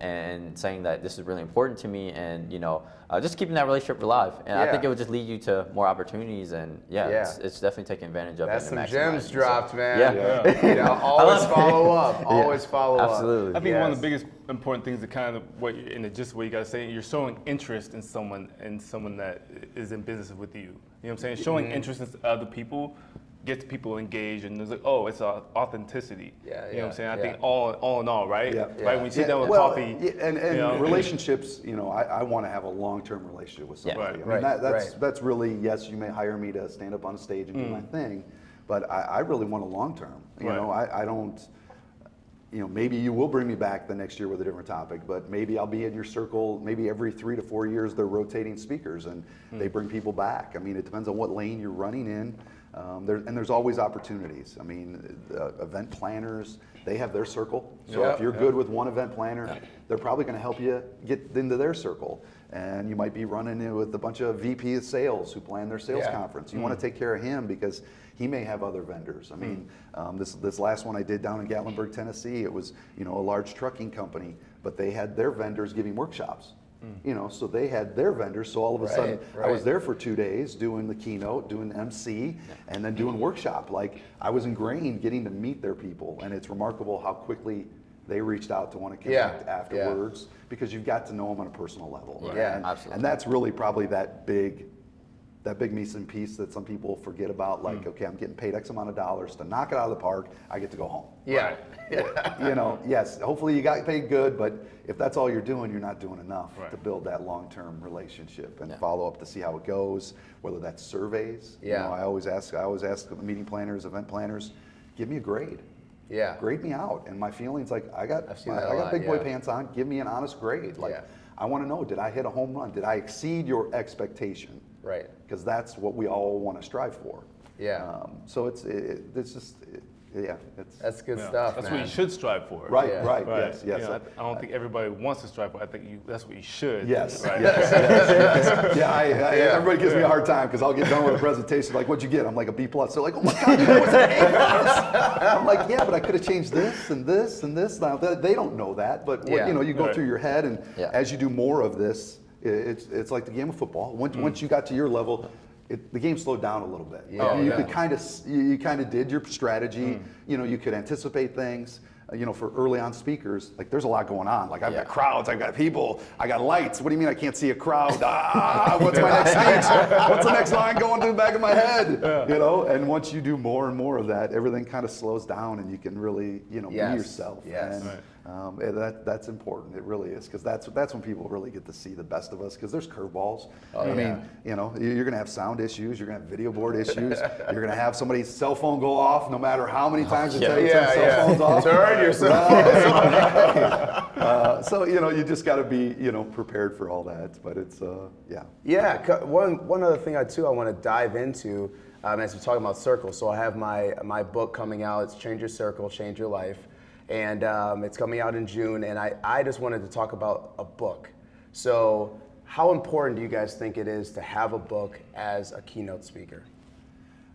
and saying that this is really important to me, and just keeping that relationship alive. And I think it would just lead you to more opportunities, and it's definitely taking advantage of That's it. Some and gems maximizing. dropped, man. Always follow up. Always follow up. Absolutely. I think one of the biggest important things, to kind of in the gist of what you guys say, you're showing interest in someone that is in business with you. You know what I'm saying? Showing interest in other people gets people engaged, and it's like, oh, it's authenticity. You know what I'm saying? I think all in all, right? Right, when you sit down with coffee. And relationships, I want to have a long-term relationship with somebody. I mean, that's really, yes, you may hire me to stand up on a stage and do my thing, but I really want a long-term. I don't, maybe you will bring me back the next year with a different topic, but maybe I'll be in your circle, maybe every 3 to 4 years they're rotating speakers and they bring people back. I mean, it depends on what lane you're running in. There's always opportunities. I mean, event planners, they have their circle. So if you're good with one event planner, they're probably going to help you get into their circle. And you might be running in with a bunch of VP of sales who plan their sales conference. You want to take care of him because he may have other vendors. I mean, this last one I did down in Gatlinburg, Tennessee, it was a large trucking company, but they had their vendors giving workshops. So they had their vendors. So all of a sudden, I was there for 2 days doing the keynote, doing MC, and then doing workshop. Like, I was ingrained getting to meet their people, and it's remarkable how quickly they reached out to want to connect afterwards because you've got to know them on a personal level. Absolutely. And that's really probably that big missing piece that some people forget about. Like, okay, I'm getting paid X amount of dollars to knock it out of the park. I get to go home. Yes, hopefully you got paid good, but if that's all you're doing, you're not doing enough to build that long-term relationship and follow up to see how it goes, whether that's surveys. I always ask meeting planners, event planners, give me a grade. Grade me out. And my feelings, like, I got big boy pants on, give me an honest grade. Like, I want to know, did I hit a home run? Did I exceed your expectation? Right. Because that's what we all want to strive for. So it's just that's good stuff. That's man. what you should strive for. Right. Yes. I don't think everybody wants to strive for. I think that's what you should. Yes. Right? Everybody gives me a hard time because I'll get done with a presentation like, "What'd you get?" I'm like, a B+. They're like, "Oh my God, you was an A+." I'm like, "Yeah, but I could have changed this and this and this." Now they don't know that, but you go through your head, and as you do more of this, it's like the game of football. Once you got to your level, the game slowed down a little bit. You could kind of did your strategy. You could anticipate things. For early on speakers, like, there's a lot going on. Like, I've got crowds, I've got people, I got lights. What do you mean I can't see a crowd? What's my next speech? What's the next line going to the back of my head? And once you do more and more of that, everything kind of slows down, and you can really, be yourself. And that's important. It really is, because that's when people really get to see the best of us. Because there's curveballs. I mean, you're gonna have sound issues. You're gonna have video board issues. You're gonna have somebody's cell phone go off, no matter how many times you tell you turn cell phones off. Turn your cell phone. So you just got to be prepared for all that. But it's One other thing I want to dive into as we're talking about circles. So I have my book coming out. It's Change Your Circle, Change Your Life. And it's coming out in June, and I just wanted to talk about a book. So how important do you guys think it is to have a book as a keynote speaker?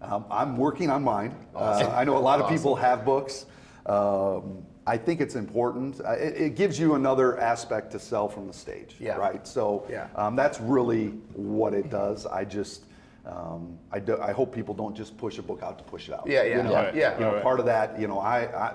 I'm working on mine. I know a lot of people have books. I think it's important. It gives you another aspect to sell from the stage, right? So that's really what it does. I just, I hope people don't just push a book out to push it out. Yeah, yeah, You know, right, yeah. You know, part of that, you know,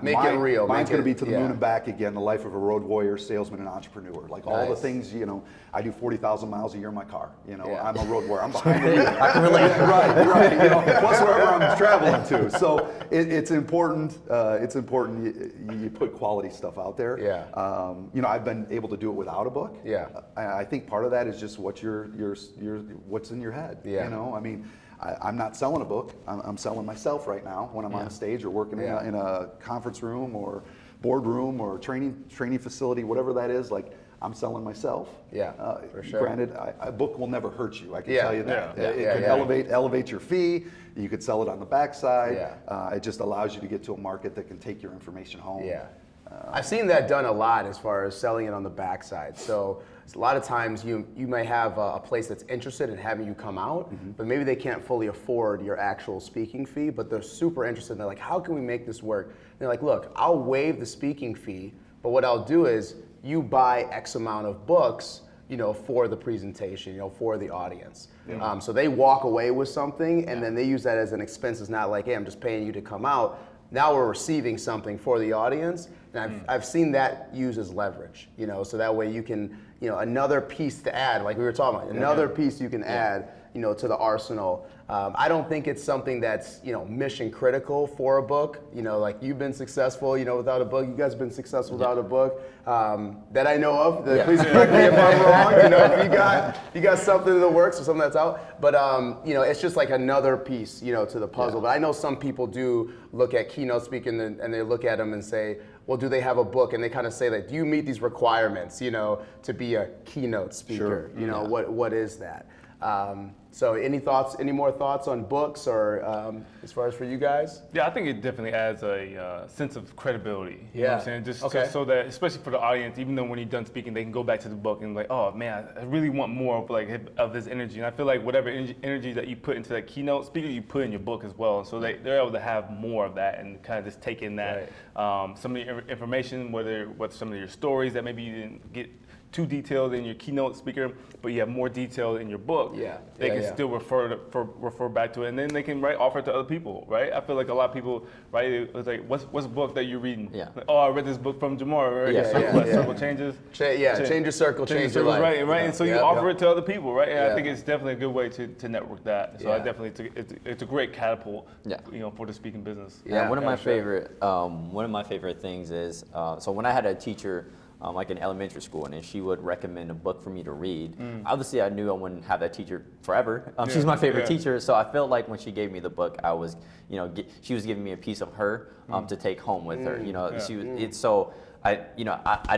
Make it real. Mine's going to be to the yeah. moon and back again. The life of a road warrior, salesman, and entrepreneur. Like all the Nice. things, you know, I do 40,000 miles a year in my car. You know, Yeah. I'm a road warrior. I'm behind the wheel. I can relate. Right. You know, plus wherever I'm traveling to. So it's important. It's important you put quality stuff out there. Yeah. You know, I've been able to do it without a book. Yeah. I think part of that is just what's what's in your head. Yeah. You know, I mean, I'm not selling a book. I'm selling myself right now when I'm on stage or working in a conference room or boardroom or training facility, whatever that is. Like, I'm selling myself. Yeah, for sure. Granted, a book will never hurt you. I can Yeah. tell you that. Yeah. It can elevate your fee. You could sell it on the backside. Yeah. It just allows you to get to a market that can take your information home. Yeah. I've seen that done a lot as far as selling it on the backside. So a lot of times you may have a place that's interested in having you come out, but maybe they can't fully afford your actual speaking fee, but they're super interested. They're like, how can we make this work? And they're like, look, I'll waive the speaking fee, but what I'll do is you buy X amount of books, you know, for the presentation, you know, for the audience. So they walk away with something, and then they use that as an expense. It's not like, hey, I'm just paying you to come out. Now we're receiving something for the audience, and I've seen that used as leverage, you know, so that way you can, you know, another piece to add, like we were talking about, another piece you can add, you know, to the arsenal. I don't think it's something that's, you know, mission critical for a book. You know, like you've been successful, you know, without a book. You guys have been successful without a book that I know of. Please correct me if I'm wrong. You know, if you got something in the works or something that's out. But you know, it's just like another piece, you know, to the puzzle. But I know some people do look at keynote speaking and they look at them and say, well, do they have a book? And they kind of say that, do you meet these requirements, you know, to be a keynote speaker? You know, what is that? So any more thoughts on books or as far as for you guys? Yeah, I think it definitely adds a sense of credibility. You know what I'm saying? Just so that, especially for the audience, even though when you're done speaking, they can go back to the book and like, oh man, I really want more of this energy. And I feel like whatever energy that you put into that keynote speaker, you put in your book as well. So they're able to have more of that and kind of just take in that some of the information, whether some of your stories that maybe you didn't get too detailed in your keynote speaker, but you have more detail in your book. They can still refer back to it, and then they can offer it to other people, right? I feel like a lot of people, right? It's like, what's a book that you're reading? Like, oh, I read this book from Jamar, right? Circle changes. Change your circle, change your life. Right. And so you offer it to other people, right? And I think it's definitely a good way to network that. So I definitely it's a great catapult, you know, for the speaking business. One of my favorite things is so when I had a teacher. Like in elementary school, and then she would recommend a book for me to read. Obviously, I knew I wouldn't have that teacher forever. She's my favorite teacher, so I felt like when she gave me the book, I was, you know, she was giving me a piece of her to take home with her. You know, she was. It's so. I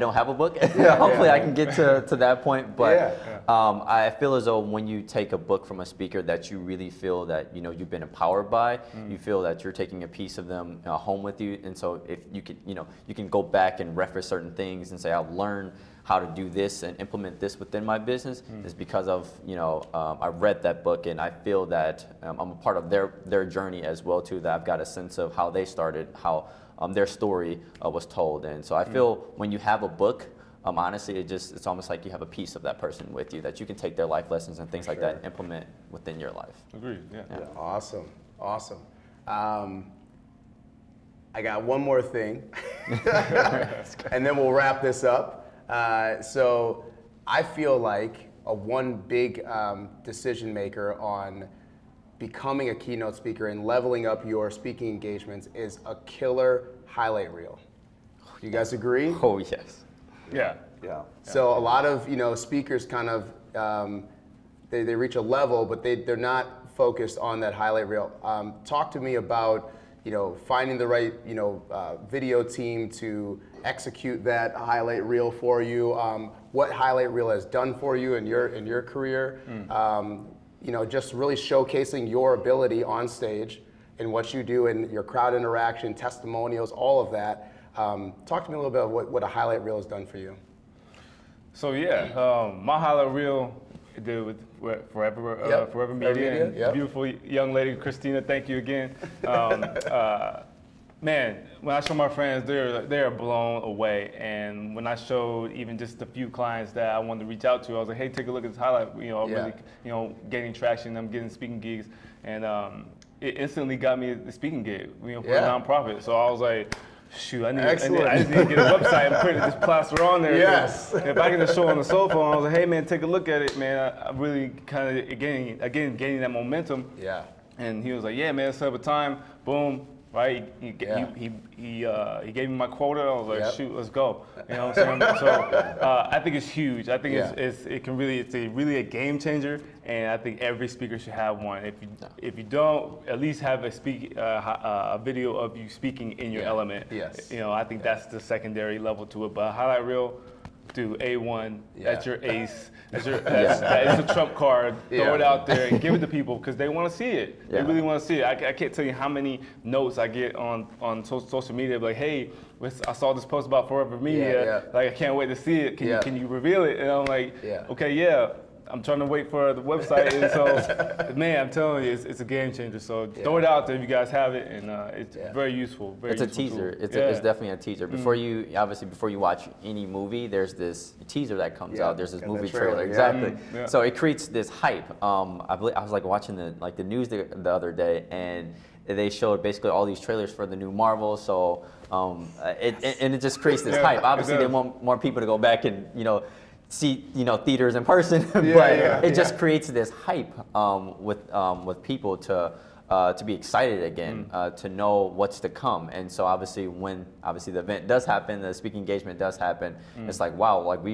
don't have a book. Hopefully I can get to that point. But I feel as though when you take a book from a speaker that you really feel that, you know, you've been empowered by, you feel that you're taking a piece of them home with you. And so if you could, you know, you can go back and reference certain things and say, I've learned how to do this and implement this within my business is because of, you know, I read that book and I feel that I'm a part of their journey as well too, that I've got a sense of how they started, how their story was told. And so I feel when you have a book, honestly, it's almost like you have a piece of that person with you that you can take their life lessons and things like that and implement within your life. Agreed, Awesome. I got one more thing, and then we'll wrap this up. So I feel like one big decision maker on becoming a keynote speaker and leveling up your speaking engagements is a killer highlight reel. You guys agree? Oh, yes. Yeah. So a lot of, you know, speakers kind of, they reach a level, but they're not focused on that highlight reel. Talk to me about, you know, finding the right, you know, video team to execute that highlight reel for you. What highlight reel has done for you in your career. You know, just really showcasing your ability on stage and what you do and your crowd interaction, testimonials, all of that. Talk to me a little bit about what a highlight reel has done for you. So my highlight reel I did with Forever Media. And beautiful young lady, Christina, thank you again. Man, when I show my friends, they're blown away. And when I showed even just a few clients that I wanted to reach out to, I was like, hey, take a look at this highlight. I'm really, getting traction. I'm getting speaking gigs, and it instantly got me the speaking gig, for a nonprofit. So I was like, shoot, I just need to get a website and print this plaster on there. Yes. If I can just show on the cell phone, I was like, hey man, take a look at it, man. I really kind of gaining that momentum. Yeah. And he was like, yeah, man, set up a time. Boom. Right, he gave me my quota. I was like, shoot, let's go. You know what I'm saying? So I think it's huge. I think it's really a game changer, and I think every speaker should have one. If you don't, at least have a video of you speaking in your element. Yes. I think that's the secondary level to it. But a highlight reel, do A1. That's your ace. That's a trump card. Throw it out there and give it to people because they want to see it. Yeah. They really want to see it. I can't tell you how many notes I get on social media like, hey, I saw this post about Forever Media. Like, I can't wait to see it. Can you reveal it? And I'm like, okay, I'm trying to wait for the website. And so, man, I'm telling you, it's a game changer. So throw it out there if you guys have it, and it's very useful. It's a teaser. It's definitely a teaser. Before you watch any movie, there's this teaser that comes out. There's this movie trailer. Exactly. So it creates this hype. I was like watching the news the other day, and they showed basically all these trailers for the new Marvel. So it just creates this hype. Obviously, they want more people to go back and see theaters in person, but it just creates this hype with people to be excited again, to know what's to come. And so obviously when the event does happen, the speaking engagement does happen, it's like, wow, like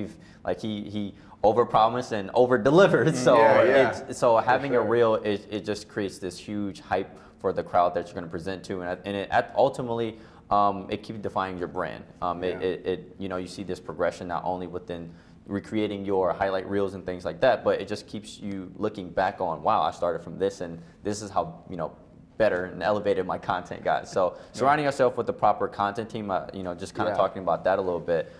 he overpromised and over-delivered. So so having a reel, it just creates this huge hype for the crowd that you're going to present to, and it ultimately it keeps defining your brand. You see this progression not only within recreating your highlight reels and things like that, but it just keeps you looking back on, wow, I started from this, and this is how better and elevated my content got. So surrounding yourself with the proper content team, just kind of talking about that a little bit.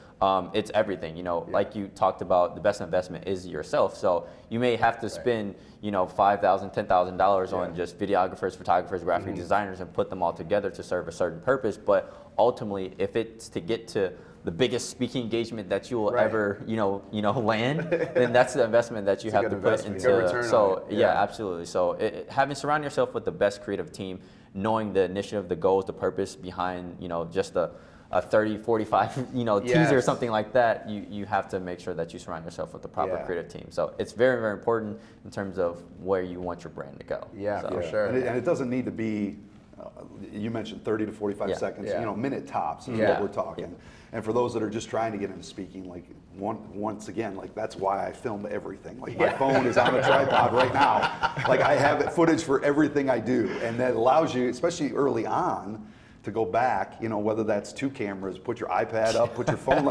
It's everything, like you talked about, the best investment is yourself. So you may have to spend, $5,000, $10,000 on just videographers, photographers, graphic designers, and put them all together to serve a certain purpose. But ultimately, if it's to get to the biggest speaking engagement that you will ever, land, then that's the investment that you have to put into. So absolutely. So surround yourself with the best creative team, knowing the initiative, the goals, the purpose behind, just a 30, 45, teaser or something like that, you have to make sure that you surround yourself with the proper creative team. So it's very, very important in terms of where you want your brand to go. For sure. And it doesn't need to be, you mentioned 30 to 45 seconds, minute tops is what we're talking. And for those that are just trying to get into speaking, like once again, like that's why I film everything. Like my phone is on a tripod right now. Like I have footage for everything I do, and that allows you, especially early on, to go back, whether that's 2 cameras, put your iPad up, put your phone,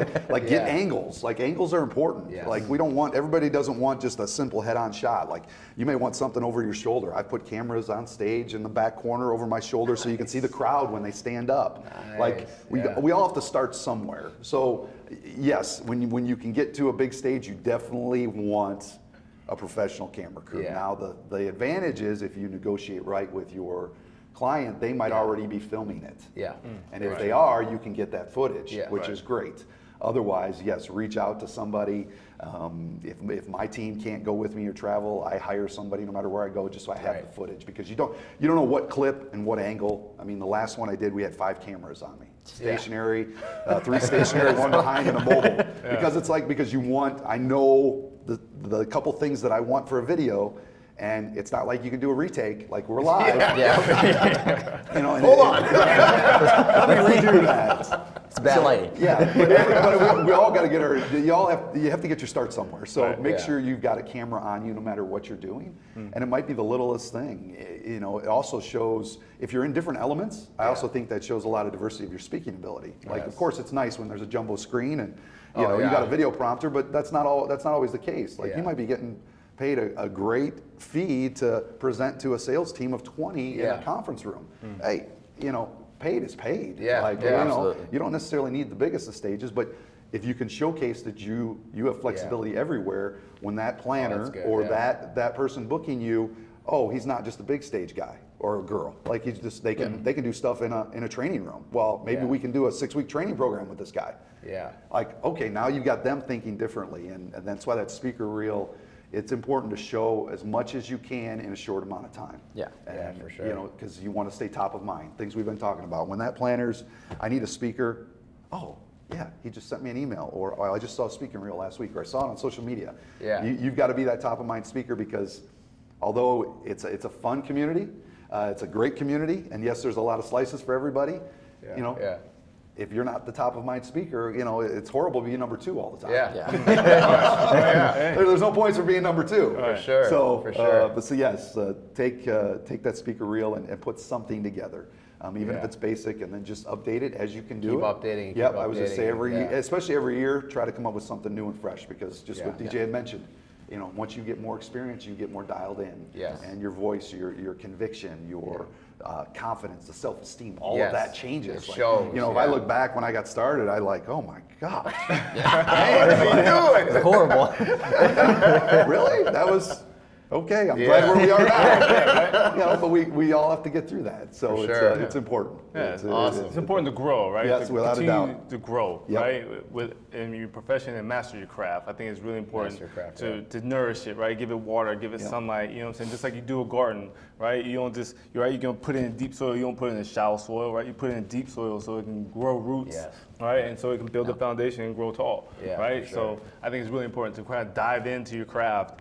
get angles. Like angles are important. Yes. Like everybody doesn't want just a simple head-on shot. Like you may want something over your shoulder. I put cameras on stage in the back corner over my shoulder so you can see the crowd when they stand up. Nice. Like we all have to start somewhere. So yes, when you can get to a big stage, you definitely want a professional camera crew. Now the advantage is if you negotiate right with your client, they might already be filming it. And if they are, you can get that footage, which is great. Otherwise, yes, reach out to somebody. If my team can't go with me or travel, I hire somebody no matter where I go, just so I have the footage, because you don't know what clip and what angle. I mean, the last one I did, we had 5 cameras on me, stationary, 3 stationary, 1 behind, and a mobile. Because I know the couple things that I want for a video. And it's not like you can do a retake, like we're live. Hold on. Let me redo that. It's bad lighting. But we all got to get you have to get your start somewhere. So make sure you've got a camera on you no matter what you're doing. And it might be the littlest thing. It also shows, if you're in different elements, I also think that shows a lot of diversity of your speaking ability. Like, of course, it's nice when there's a jumbo screen and you got a video prompter, but that's not always the case. Like you might be getting paid a great fee to present to a sales team of 20 in a conference room. Hey, paid is paid. You don't necessarily need the biggest of stages, but if you can showcase that you have flexibility everywhere, when that planner or that person booking you, he's not just a big stage guy. or a girl. Like he's just they can do stuff in a training room. Well, maybe we can do a 6-week training program with this guy. Yeah. Like, okay, now you've got them thinking differently, and that's why that speaker reel, it's important to show as much as you can in a short amount of time. Yeah. And, for sure. You know, because you want to stay top of mind. Things we've been talking about. When that planner's, I need a speaker. Oh, yeah, he just sent me an email, or I just saw a speaking reel last week, or I saw it on social media. Yeah. You've got to be that top of mind speaker, because although it's a fun community, it's a great community, and yes, there's a lot of slices for everybody. Yeah. You know, Yeah. if you're not the top of mind speaker, you know, it's horrible to be number 2 all the time. Yeah. There's no points for being number 2. For sure. So, for sure. but so yes, take that speaker reel and put something together. Even if it's basic, and then just update it as you can do Keep it. updating. Yep, keep I was just say updating, especially every year, try to come up with something new and fresh, because just what Yeah. DJ had mentioned, you know, once you get more experience, you get more dialed in. Yes. And your voice, your conviction, your confidence, the self-esteem, all Yes. of that changes. It Like, shows, you know, if I look back when I got started, I like, oh my gosh. Hey, what are you doing? It's horrible. Really? That was okay. I'm glad where we are now. You know, but we all have to get through that. So For it's sure. it's important. Yeah, It's, awesome. It's important to grow, right? Yes, to without a continue doubt. to grow, Yep. right? In your profession and master your craft. I think it's really important Master your craft, to nourish it, right? Give it water, give it sunlight. You know what I'm saying? Just like you do a garden, right? You don't just you're gonna put it in deep soil. You don't put it in shallow soil, right? You put it in deep soil so it can grow roots, Yes. right? And so it can build a foundation and grow tall, Yeah, right? for sure. So I think it's really important to kind of dive into your craft.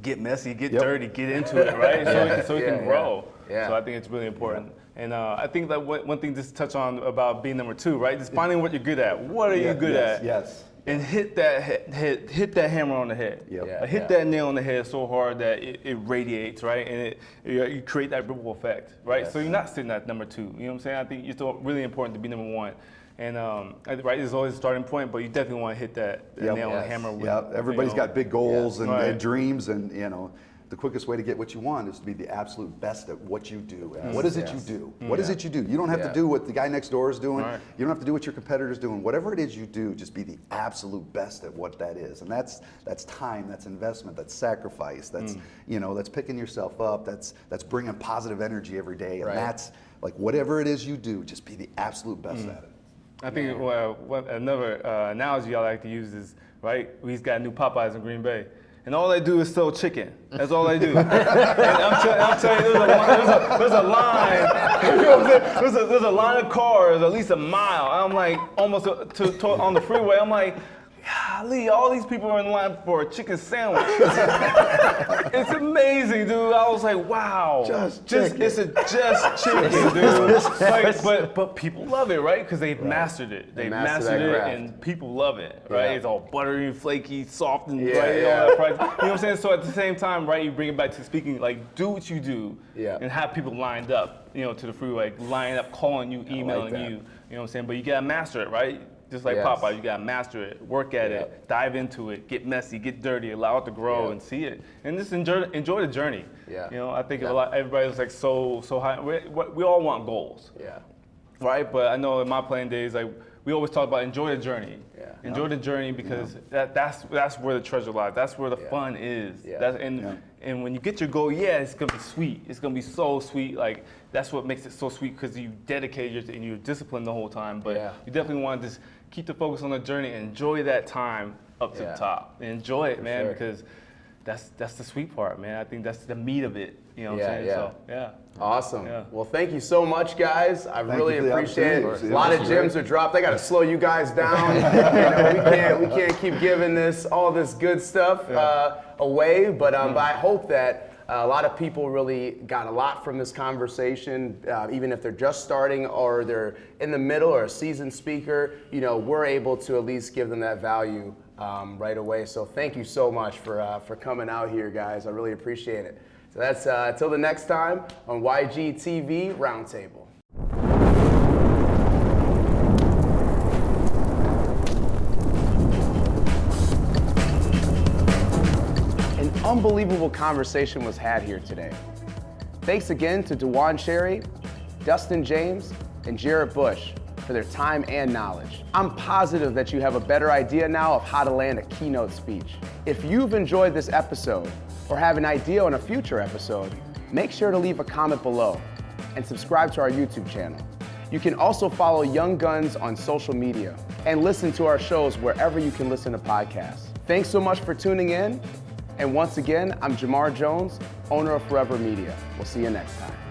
Get messy, get Yep. dirty, get into it, right? So it Yeah, can grow. yeah. So I think it's really important. And I think that one thing just to touch on about being number 2, right? Just finding what you're good at. What are you good yes, at? Yes. And hit that hammer on the head. Yep. Yeah. Like, hit that nail on the head so hard that it radiates, right? And you create that ripple effect, right? Yes. So you're not sitting at number 2. You know what I'm saying? I think it's really important to be number 1. And right, it's always a starting point, but you definitely want to hit that nail on the hammer. With, Yeah, everybody's got big goals and, Right. and dreams, and you know, the quickest way to get what you want is to be the absolute best at what you do. What is it you do? What is it you do? You don't have to do what the guy next door is doing. Right. You don't have to do what your competitor's doing. Whatever it is you do, just be the absolute best at what that is. And that's time, that's investment, that's sacrifice, that's you know, that's picking yourself up, that's bringing positive energy every day, and Right. that's like whatever it is you do, just be the absolute best at it. I think another analogy I like to use is, right, we've got new Popeyes in Green Bay. And all they do is sell chicken. That's all they do. And I'm telling you, there's a line. You know what I'm saying? There's a line of cars, at least a mile. I'm like, almost on the freeway. I'm like, golly, all these people are in line for a chicken sandwich. It's amazing, dude. I was like, wow. Just chicken. It's just chicken, dude. Like, but people love it, right? Because they've mastered it. They've mastered mastered that it, craft. and people love it, right? Yeah. It's all buttery, flaky, soft, and Yeah, right, yeah. all that. Right? You know what I'm saying? So at the same time, right, you bring it back to speaking, like, do what you do, Yeah. and have people lined up, you know, to the freeway, lined up, calling you, emailing that. you. You know what I'm saying? But you gotta master it, right? Just like Yes. Popeye, you gotta master it, work at Yeah. it, dive into it, get messy, get dirty, allow it to grow, Yeah. and see it, and just enjoy the journey. Yeah. You know, I think Yeah. everybody's like so high. We all want goals, Yeah. right? But I know in my playing days, like we always talk about enjoy the journey. Yeah. Enjoy the journey because that's where the treasure lies. That's where the fun is. Yeah. And when you get your goal, yeah, it's gonna be sweet. It's gonna be so sweet. Like that's what makes it so sweet because you dedicated and you're disciplined the whole time. But Yeah. you definitely want to just keep the focus on the journey and enjoy that time up to Yeah. the top. And enjoy it, man, sure. because that's the sweet part, man. I think that's the meat of it. You know what Yeah, I'm saying? yeah. So yeah. Awesome. Yeah. Well, thank you so much, guys. I really you for the appreciate it. opportunity. A lot of It was gems are dropped. They got to slow you guys down. You know, we can't keep giving all this good stuff away. But I hope that a lot of people really got a lot from this conversation, even if they're just starting or they're in the middle or a seasoned speaker. You know, we're able to at least give them that value right away. So thank you so much for coming out here, guys. I really appreciate it. So that's till the next time on YG TV Roundtable. An unbelievable conversation was had here today. Thanks again to Dujuan Cherry, Dustin James, and Jarrett Bush for their time and knowledge. I'm positive that you have a better idea now of how to land a keynote speech. If you've enjoyed this episode or have an idea on a future episode, make sure to leave a comment below and subscribe to our YouTube channel. You can also follow Young Guns on social media and listen to our shows wherever you can listen to podcasts. Thanks so much for tuning in. And once again, I'm Jamar Jones, owner of Forever Media. We'll see you next time.